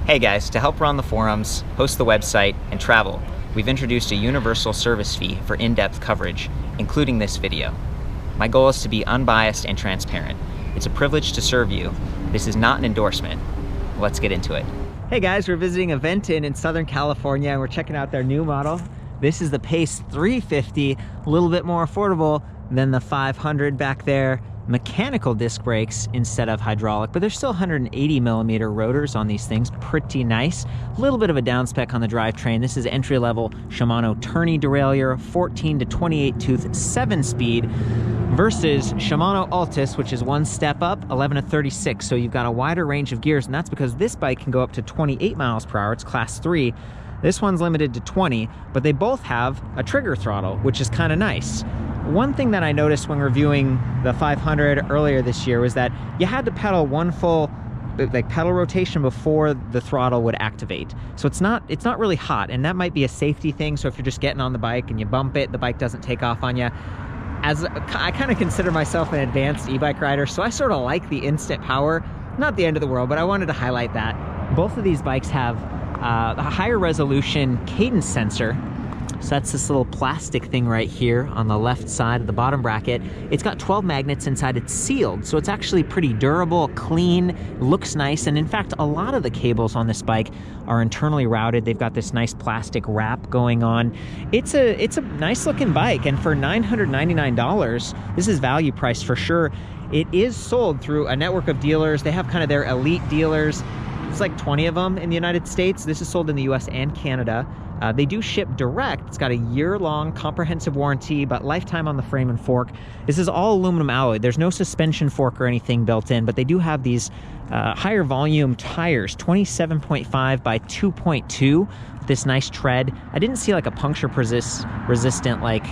Hey guys, to help run the forums, host the website, and travel, we've introduced a universal service fee for in-depth coverage, including this video. My goal is to be unbiased and transparent. It's a privilege to serve you. This is not an endorsement. Let's get into it. Hey guys, we're visiting Aventon in Southern California and we're checking out their new model. This is the Pace 350, a little bit more affordable than the 500 back there. Mechanical disc brakes instead of hydraulic, but there's still 180 millimeter rotors on these things. Pretty nice. A little bit of a down spec on the drivetrain. This is entry-level Shimano tourney derailleur, 14 to 28 tooth, 7-speed, versus Shimano Altus, which is one step up, 11 to 36. So you've got a wider range of gears, and that's because this bike can go up to 28 miles per hour. It's class 3. This one's limited to 20, but they both have a trigger throttle, which is kind of nice. One thing that I noticed when reviewing the 500 earlier this year was that you had to pedal one full pedal rotation before the throttle would activate. So it's not really hot, and that might be a safety thing. So if you're just getting on the bike and you bump it, the bike doesn't take off on you. I kind of consider myself an advanced e-bike rider, so I sort of like the instant power. Not the end of the world, but I wanted to highlight that. Both of these bikes have a higher resolution cadence sensor. So that's this little plastic thing right here on the left side of the bottom bracket. It's got 12 magnets inside. It's sealed, so it's actually pretty durable, clean, looks nice. And in fact, a lot of the cables on this bike are internally routed. They've got this nice plastic wrap going on. It's a nice looking bike, and for $999, this is value price for sure. It is sold through a network of dealers. They have kind of their elite dealers. It's like 20 of them in the United States. This is sold in the US and Canada. They do ship direct. It's got a year-long comprehensive warranty, but lifetime on the frame and fork. This is all aluminum alloy. There's no suspension fork or anything built in, but they do have these higher volume tires, 27.5 by 2.2, this nice tread. I didn't see like a puncture resistant like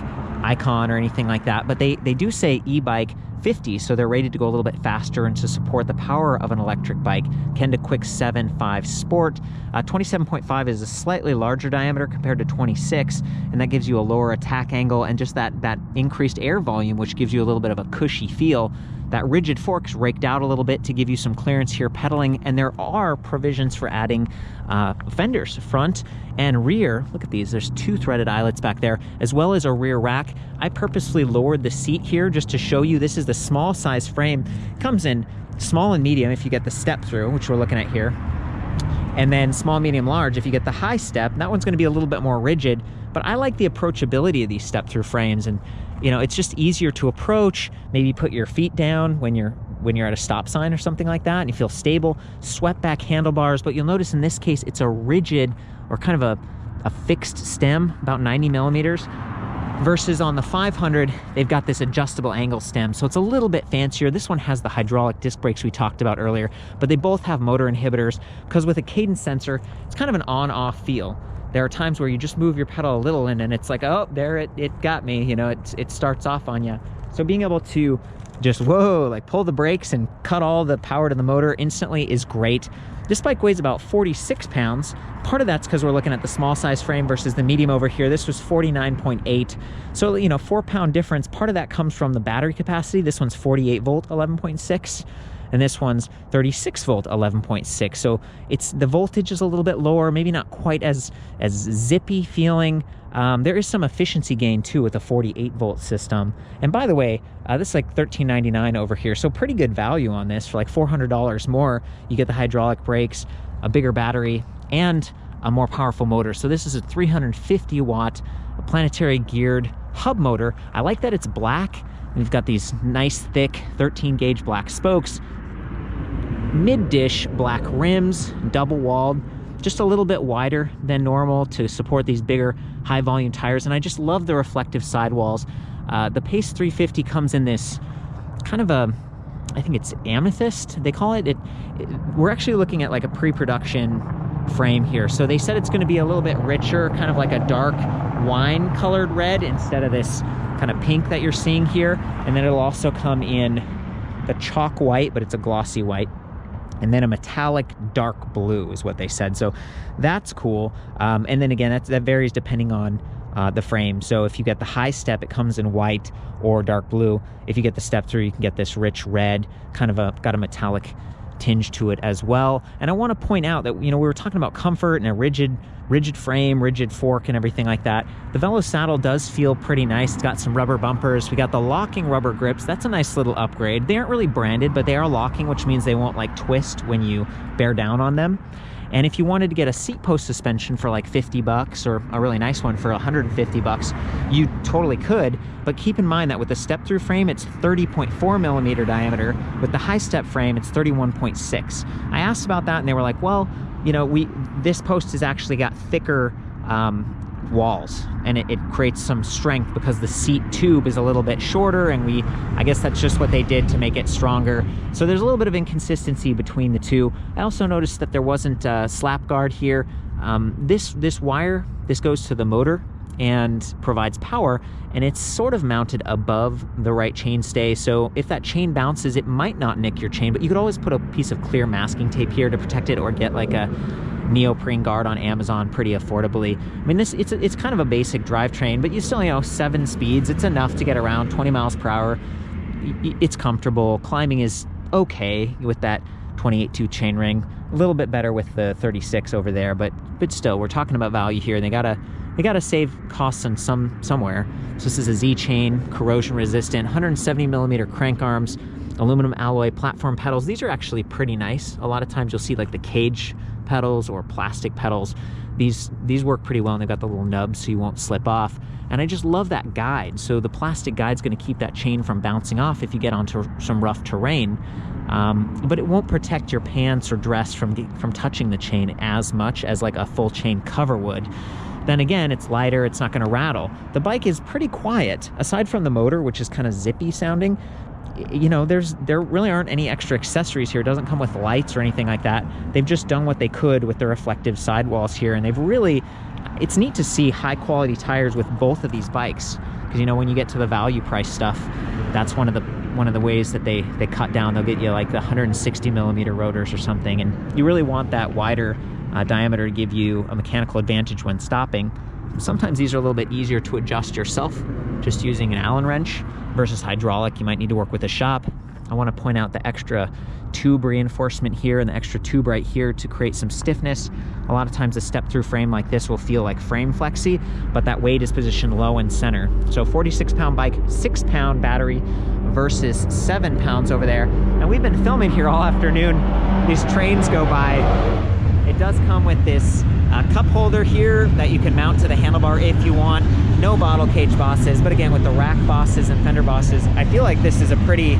icon or anything like that, but they do say e-bike 50, so they're rated to go a little bit faster and to support the power of an electric bike. Kenda Quick 7.5 Sport. 27.5 is a slightly larger diameter compared to 26, and that gives you a lower attack angle and just that increased air volume, which gives you a little bit of a cushy feel. That rigid fork's raked out a little bit to give you some clearance here pedaling, and there are provisions for adding fenders, front and rear. Look at these, there's 2 threaded eyelets back there, as well as a rear rack. I purposely lowered the seat here just to show you this is the small size frame. Comes in small and medium if you get the step through, which we're looking at here, and then small, medium, large if you get the high step. That one's going to be a little bit more rigid, but I like the approachability of these step through frames, and you know, it's just easier to approach. Maybe put your feet down when you're at a stop sign or something like that, and you feel stable. Swept back handlebars, but you'll notice in this case it's a rigid or kind of a fixed stem, about 90 millimeters, versus on the 500 they've got this adjustable angle stem, so it's a little bit fancier. This one has the hydraulic disc brakes we talked about earlier, but they both have motor inhibitors, because with a cadence sensor it's kind of an on-off feel. There are times where you just move your pedal a little and it's like, oh, there it got me, you know, it starts off on you. So being able to just, whoa, like pull the brakes and cut all the power to the motor instantly is great. This bike weighs about 46 pounds. Part of that's because we're looking at the small size frame versus the medium over here. This was 49.8. So, you know, 4-pound difference. Part of that comes from the battery capacity. This one's 48 volt, 11.6. And this one's 36 volt, 11.6. So it's, the voltage is a little bit lower, maybe not quite as zippy feeling. There is some efficiency gain too with a 48 volt system. And by the way, this is like $13.99 over here. So pretty good value on this for like $400 more. You get the hydraulic brakes, a bigger battery, and a more powerful motor. So this is a 350 watt planetary geared hub motor. I like that it's black. We've got these nice thick 13 gauge black spokes, mid-dish black rims, double walled, just a little bit wider than normal to support these bigger high volume tires. And I just love the reflective sidewalls. The Pace 350 comes in this kind of a, I think it's amethyst, they call it. We're actually looking at like a pre-production frame here. So they said it's going to be a little bit richer, kind of like a dark wine colored red instead of this kind of pink that you're seeing here. And then it'll also come in the chalk white, but it's a glossy white, and then a metallic dark blue is what they said. So that's cool. And then again, that varies depending on the frame. So if you get the high step, it comes in white or dark blue. If you get the step through, you can get this rich red, kind of got a metallic tinge to it as well. And I want to point out that, you know, we were talking about comfort and a rigid frame, rigid fork and everything like that. The Velo saddle does feel pretty nice. It's got some rubber bumpers. We got the locking rubber grips. That's a nice little upgrade. They aren't really branded, but they are locking, which means they won't like twist when you bear down on them. And if you wanted to get a seat post suspension for like 50 bucks or a really nice one for 150 bucks, you totally could. But keep in mind that with the step-through frame, it's 30.4 millimeter diameter. With the high-step frame, it's 31.6. I asked about that, and they were like, well, you know, this post has actually got thicker walls, and it creates some strength because the seat tube is a little bit shorter, and I guess that's just what they did to make it stronger. So there's a little bit of inconsistency between the two. I also noticed that there wasn't a slap guard here. This wire, this goes to the motor and provides power, and it's sort of mounted above the right chainstay. So if that chain bounces, it might not nick your chain, but you could always put a piece of clear masking tape here to protect it, or get like a neoprene guard on Amazon pretty affordably. I mean, it's kind of a basic drivetrain, but you still, you know, 7 speeds. It's enough to get around 20 miles per hour. It's comfortable. Climbing is okay with that 28.2 chainring. A little bit better with the 36 over there, but still, we're talking about value here. They gotta save costs on somewhere. So this is a Z chain, corrosion resistant, 170 millimeter crank arms, aluminum alloy platform pedals. These are actually pretty nice. A lot of times you'll see like the cage pedals or plastic pedals. These work pretty well, and they've got the little nubs so you won't slip off. And I just love that guide. So the plastic guide's going to keep that chain from bouncing off if you get onto some rough terrain. But it won't protect your pants or dress from touching the chain as much as like a full chain cover would. Then again, it's lighter, it's not going to rattle. The bike is pretty quiet. Aside from the motor, which is kind of zippy sounding, you know, there really aren't any extra accessories here. It doesn't come with lights or anything like that. They've just done what they could with the reflective sidewalls here, and they've really, it's neat to see high quality tires with both of these bikes, because, you know, when you get to the value price stuff, that's one of the ways that they cut down. They'll get you like the 160 millimeter rotors or something, and you really want that wider diameter to give you a mechanical advantage when stopping. Sometimes these are a little bit easier to adjust yourself, just using an Allen wrench, versus hydraulic. You might need to work with a shop. I want to point out the extra tube reinforcement here and the extra tube right here to create some stiffness. A lot of times a step-through frame like this will feel like frame flexy, but that weight is positioned low and center. So 46-pound bike, 6-pound battery versus 7 pounds over there. And we've been filming here all afternoon. These trains go by. It does come with this cup holder here that you can mount to the handlebar if you want. No bottle cage bosses, but again, with the rack bosses and fender bosses, I feel like this is a pretty,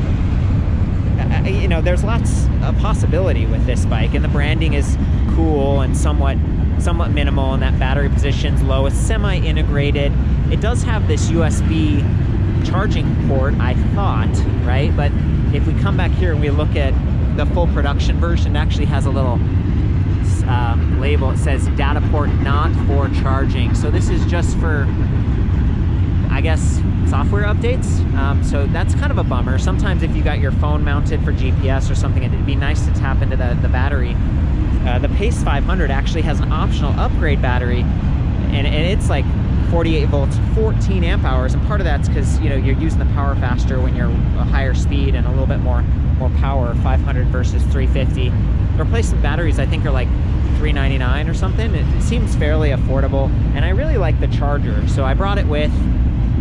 you know, there's lots of possibility with this bike, and the branding is cool and somewhat minimal, and that battery position's low. It's semi-integrated. It does have this USB charging port, I thought, right? But if we come back here and we look at the full production version, it actually has a little label. It says data port not for charging. So this is just for, I guess, software updates. So that's kind of a bummer. Sometimes if you got your phone mounted for GPS or something, it'd be nice to tap into the battery. The Pace 500 actually has an optional upgrade battery, and it's like 48 volts, 14 amp hours, and part of that's because, you know, you're using the power faster when you're a higher speed and a little bit more power, 500 versus 350. The replacement batteries, I think, are like $3.99 or something. It seems fairly affordable, and I really like the charger, so I brought it with.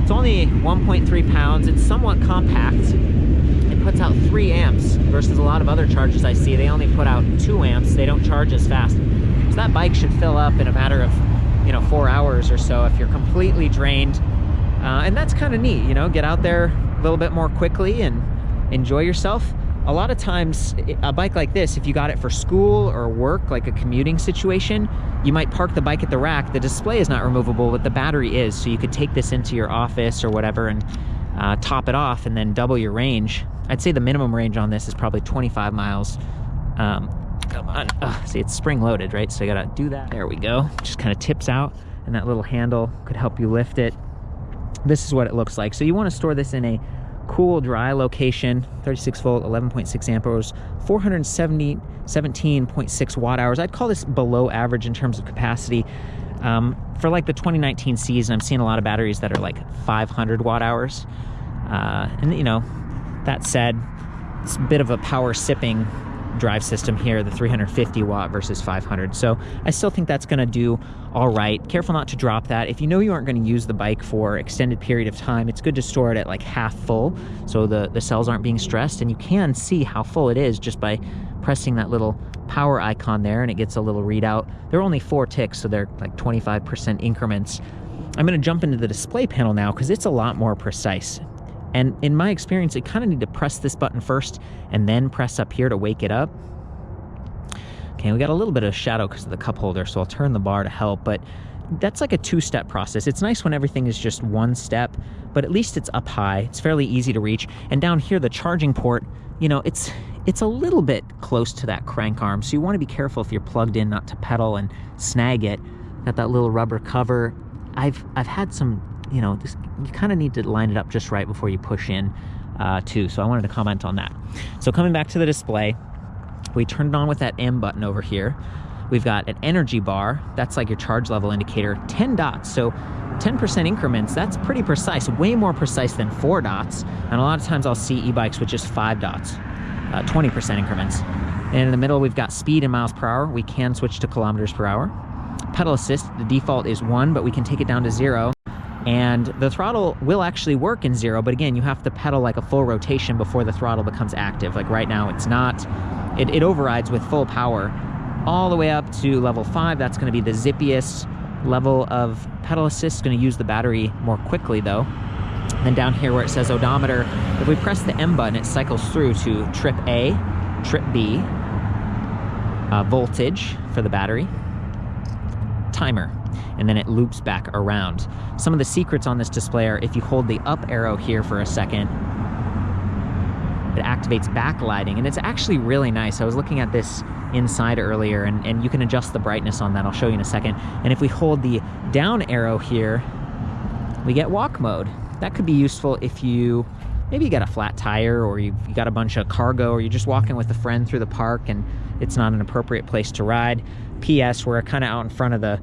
It's only 1.3 pounds. It's somewhat compact. It puts out 3 amps versus a lot of other chargers I see. They only put out 2 amps. They don't charge as fast. So that bike should fill up in a matter of, you know, 4 hours or so if you're completely drained. And that's kind of neat, you know, get out there a little bit more quickly and enjoy yourself. A lot of times, a bike like this, if you got it for school or work, like a commuting situation, you might park the bike at the rack. The display is not removable, but the battery is. So you could take this into your office or whatever and top it off and then double your range. I'd say the minimum range on this is probably 25 miles. Come on. See, it's spring loaded, right? So you gotta do that. There we go. Just kind of tips out, and that little handle could help you lift it. This is what it looks like. So you want to store this in a cool, dry location. 36 volt, 11.6 amp hours, 417.6 watt hours. I'd call this below average in terms of capacity. For like the 2019 season, I'm seeing a lot of batteries that are like 500 watt hours. And you know, that said, it's a bit of a power sipping drive system here, the 350 watt versus 500. So I still think that's gonna do all right. Careful not to drop that. If you know you aren't gonna use the bike for extended period of time, it's good to store it at like half full so the cells aren't being stressed, and you can see how full it is just by pressing that little power icon there, and it gets a little readout. There are only 4 ticks, so they're like 25% increments. I'm gonna jump into the display panel now because it's a lot more precise. And in my experience, you kind of need to press this button first and then press up here to wake it up. Okay, we got a little bit of shadow because of the cup holder, so I'll turn the bar to help, but that's like a 2-step process. It's nice when everything is just 1 step, but at least it's up high. It's fairly easy to reach. And down here, the charging port, you know, it's a little bit close to that crank arm, so you want to be careful if you're plugged in not to pedal and snag it. Got that little rubber cover. I've had some, you know, you kind of need to line it up just right before you push in too, so I wanted to comment on that. So coming back to the display, we turned it on with that M button over here. We've got an energy bar, that's like your charge level indicator, 10 dots, so 10% increments, that's pretty precise, way more precise than 4 dots, and a lot of times I'll see e-bikes with just 5 dots, 20% increments. And in the middle, we've got speed in miles per hour. We can switch to kilometers per hour. Pedal assist, the default is 1, but we can take it down to 0. And the throttle will actually work in 0, but again, you have to pedal like a full rotation before the throttle becomes active. Like right now, it's not. It overrides with full power all the way up to level 5. That's going to be the zippiest level of pedal assist. Going to use the battery more quickly though. And then down here where it says odometer, if we press the M button, it cycles through to trip A, trip B, voltage for the battery, timer, and then it loops back around. Some of the secrets on this display are if you hold the up arrow here for a second, it activates backlighting, and it's actually really nice. I was looking at this inside earlier, and you can adjust the brightness on that. I'll show you in a second. And if we hold the down arrow here, we get walk mode. That could be useful if maybe you got a flat tire, or you got a bunch of cargo, or you're just walking with a friend through the park and it's not an appropriate place to ride. P.S. We're kind of out in front of the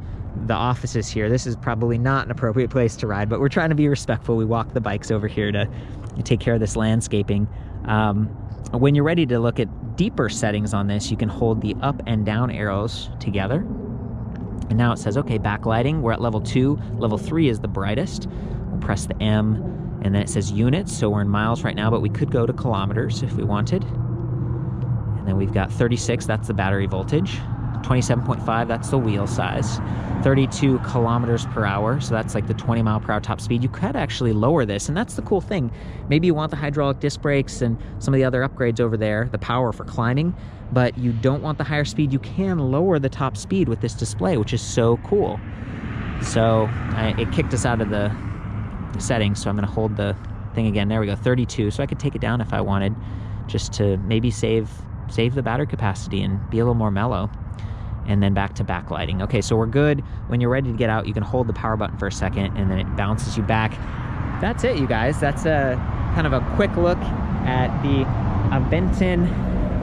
offices here. This is probably not an appropriate place to ride, but we're trying to be respectful. We walk the bikes over here to take care of this landscaping. When you're ready to look at deeper settings on this, you can hold the up and down arrows together. And now it says, okay, backlighting, we're at level 2. Level 3 is the brightest. We'll press the M, and then it says units, so we're in miles right now, but we could go to kilometers if we wanted. And then we've got 36, that's the battery voltage. 27.5, that's the wheel size. 32 kilometers per hour, so that's like the 20 mile per hour top speed. You could actually lower this, and that's the cool thing. Maybe you want the hydraulic disc brakes and some of the other upgrades over there, the power for climbing, but you don't want the higher speed. You can lower the top speed with this display, which is so cool. So it kicked us out of the settings, so I'm gonna hold the thing again. There we go, 32, so I could take it down if I wanted, just to maybe save the battery capacity and be a little more mellow. And then back to backlighting. Okay, so we're good. When you're ready to get out, you can hold the power button for a second, and then it bounces you back. That's it, you guys. That's a kind of a quick look at the Aventon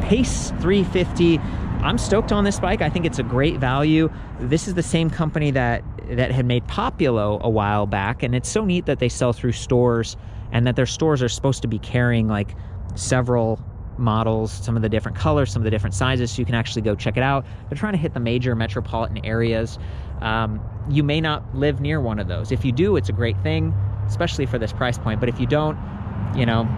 Pace 350. I'm stoked on this bike. I think it's a great value. This is the same company that had made Populo a while back, and it's so neat that they sell through stores, and that their stores are supposed to be carrying like several models, some of the different colors, some of the different sizes, so you can actually go check it out. They're trying to hit the major metropolitan areas. You may not live near one of those. If you do, it's a great thing, especially for this price point. But if you don't, you know,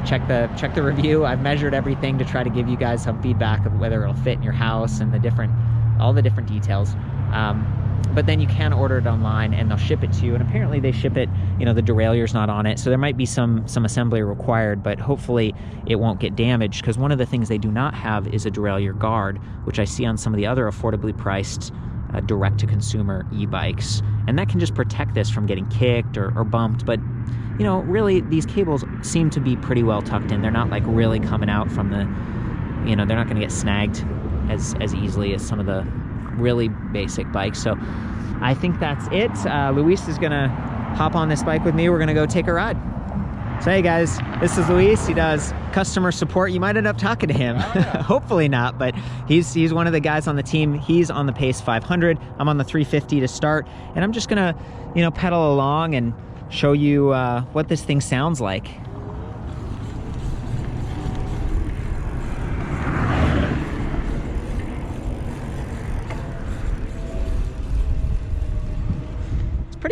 check the review. I've measured everything to try to give you guys some feedback of whether it'll fit in your house and all the different details. But then you can order it online and they'll ship it to you. And apparently they ship it, you know, the derailleur's not on it. So there might be some assembly required, but hopefully it won't get damaged, because one of the things they do not have is a derailleur guard, which I see on some of the other affordably priced direct-to-consumer e-bikes. And that can just protect this from getting kicked or bumped. But, you know, really these cables seem to be pretty well tucked in. They're not like really coming out from the, you know, they're not gonna get snagged as easily as some of the really basic bikes. So I think that's it. Luis is gonna hop on this bike with me. We're gonna go take a ride. So hey guys, this is Luis. He does customer support. You might end up talking to him. Oh, yeah. Hopefully not, but he's one of the guys on the team. He's on the Pace 500. I'm on the 350 to start, and I'm just gonna, you know, pedal along and show you what this thing sounds like.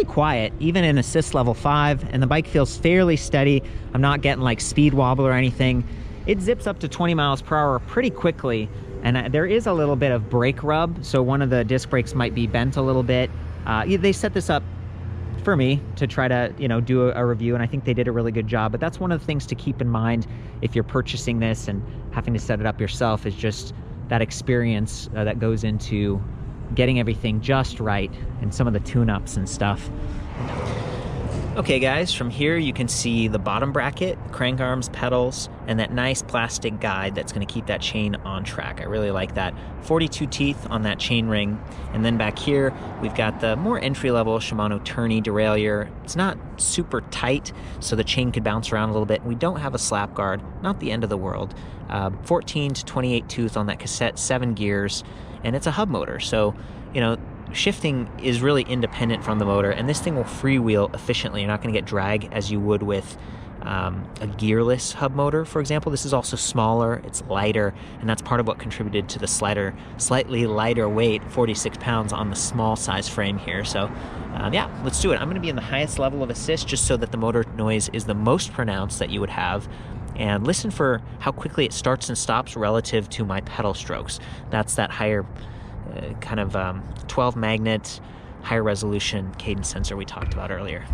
pretty quiet, even in assist level 5, and the bike feels fairly steady. I'm not getting like speed wobble or anything. It zips up to 20 miles per hour pretty quickly, and there is a little bit of brake rub, so one of the disc brakes might be bent a little bit. They set this up for me to try to, you know, do a review, and I think they did a really good job. But that's one of the things to keep in mind if you're purchasing this and having to set it up yourself, is just that experience that goes into getting everything just right and some of the tune-ups and stuff. Okay guys, from here you can see the bottom bracket, crank arms, pedals, and that nice plastic guide that's going to keep that chain on track. I really like that. 42 teeth on that chain ring. And then back here, we've got the more entry-level Shimano tourney derailleur. It's not super tight, so the chain could bounce around a little bit. We don't have a slap guard, not the end of the world. 14 to 28 tooth on that cassette, 7 gears, and it's a hub motor. So, you know, shifting is really independent from the motor, and this thing will freewheel efficiently. You're not going to get drag as you would with a gearless hub motor, for example. This is also smaller, it's lighter, and that's part of what contributed to the slightly lighter weight, 46 pounds on the small size frame here. So yeah, let's do it. I'm going to be in the highest level of assist just so that the motor noise is the most pronounced that you would have. And listen for how quickly it starts and stops relative to my pedal strokes. That's that higher kind of 12 magnet, higher resolution cadence sensor we talked about earlier.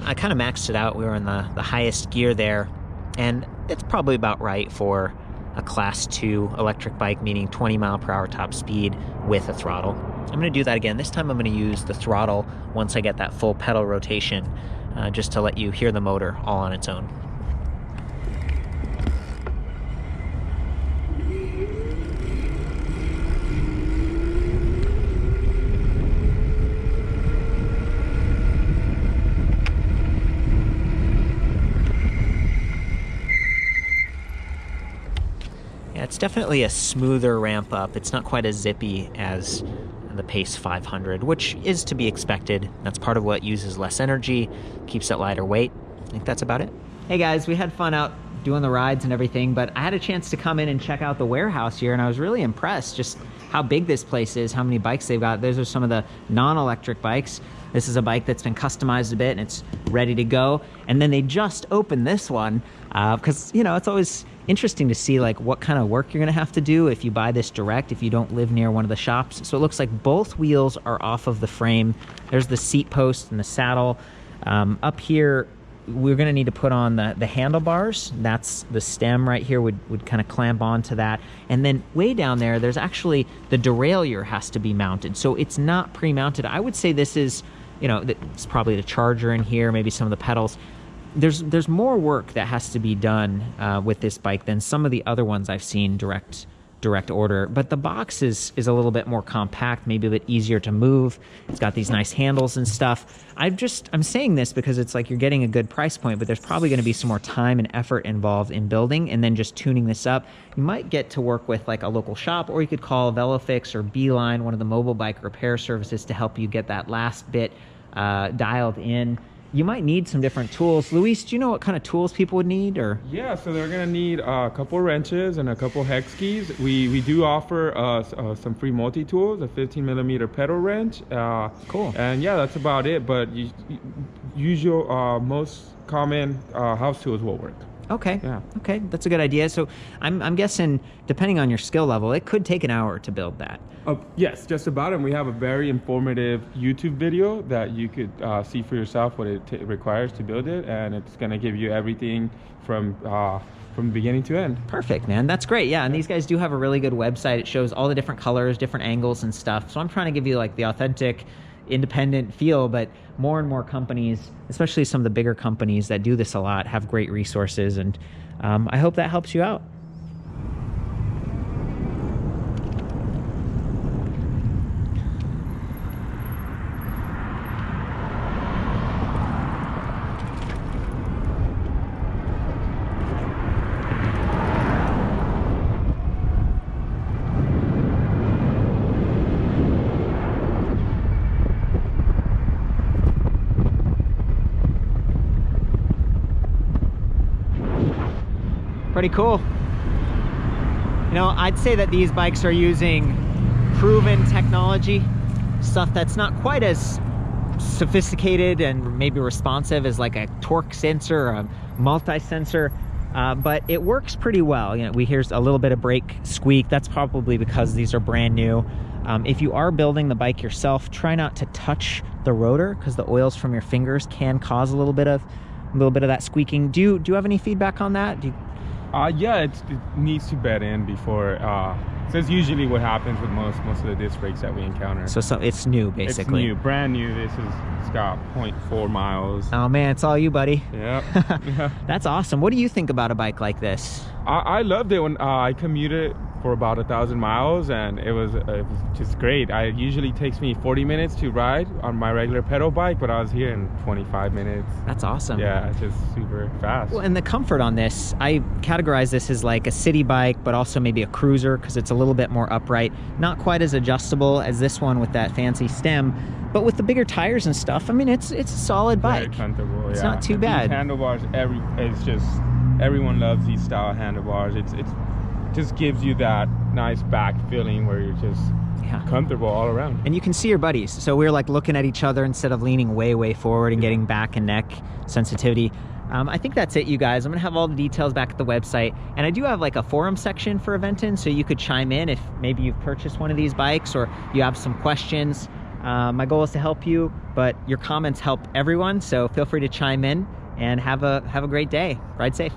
I kind of maxed it out. We were in the highest gear there, and it's probably about right for a class 2 electric bike, meaning 20 mile per hour top speed with a throttle. I'm going to do that again. This time I'm going to use the throttle once I get that full pedal rotation, just to let you hear the motor all on its own. It's definitely a smoother ramp up. It's not quite as zippy as the Pace 500, which is to be expected. That's part of what uses less energy, keeps it lighter weight. I think that's about it. Hey guys, we had fun out doing the rides and everything, but I had a chance to come in and check out the warehouse here, and I was really impressed just how big this place is, how many bikes they've got. Those are some of the non-electric bikes. This is a bike that's been customized a bit and it's ready to go. And then they just opened this one because, you know, it's always interesting to see like what kind of work you're gonna have to do if you buy this direct, if you don't live near one of the shops. So it looks like both wheels are off of the frame. There's the seat post and the saddle. Up here, we're gonna need to put on the handlebars. That's the stem right here would kind of clamp onto that. And then way down there, there's actually the derailleur has to be mounted. So it's not pre-mounted. I would say this is, you know, it's probably the charger in here, maybe some of the pedals. There's more work that has to be done with this bike than some of the other ones I've seen direct order. But the box is a little bit more compact, maybe a bit easier to move. It's got these nice handles and stuff. I'm saying this because it's like you're getting a good price point, but there's probably going to be some more time and effort involved in building and then just tuning this up. You might get to work with like a local shop, or you could call VeloFix or Beeline, one of the mobile bike repair services, to help you get that last bit dialed in. You might need some different tools. Luis, do you know what kind of tools people would need? Or yeah, so they're gonna need a couple wrenches and a couple hex keys. We do offer some free multi-tools, a 15mm pedal wrench. Cool. And yeah, that's about it. But usual, most common house tools will work. Okay. Yeah. Okay, that's a good idea. So I'm guessing, depending on your skill level, it could take an hour to build that. Yes, just about. And we have a very informative YouTube video that you could see for yourself what it requires to build it, and it's going to give you everything from beginning to end. Perfect, man. That's great. Yeah, and these guys do have a really good website. It shows all the different colors, different angles and stuff. So I'm trying to give you like the authentic, independent feel, but more and more companies, especially some of the bigger companies that do this a lot, have great resources, and I hope that helps you out. Pretty cool. You know, I'd say that these bikes are using proven technology, stuff that's not quite as sophisticated and maybe responsive as like a torque sensor or a multi-sensor, but it works pretty well. You know, we hear a little bit of brake squeak. That's probably because these are brand new. If you are building the bike yourself, try not to touch the rotor because the oils from your fingers can cause a little bit of that squeaking. Do you have any feedback on that? Yeah, it needs to bed in before. So it's usually what happens with most of the disc brakes that we encounter. So it's new, basically. It's new, brand new. It's got 0.4 miles. Oh man, it's all you, buddy. Yep. That's awesome. What do you think about a bike like this? I loved it when I commuted for about 1,000 miles, and it was just great. It usually takes me 40 minutes to ride on my regular pedal bike, but I was here in 25 minutes. That's awesome. Yeah, it's just super fast. Well, and the comfort on this, I categorize this as like a city bike, but also maybe a cruiser because it's a little bit more upright. Not quite as adjustable as this one with that fancy stem, but with the bigger tires and stuff, I mean, it's a solid bike. Very comfortable. It's yeah. not too And bad. These handlebars, it's just everyone loves these style handlebars. It's just gives you that nice back feeling where you're just comfortable all around. And you can see your buddies. So we're like looking at each other instead of leaning way forward and getting back and neck sensitivity. I think that's it, you guys. I'm gonna have all the details back at the website. And I do have like a forum section for Aventon, so you could chime in if maybe you've purchased one of these bikes or you have some questions. My goal is to help you, but your comments help everyone. So feel free to chime in and have a great day. Ride safe.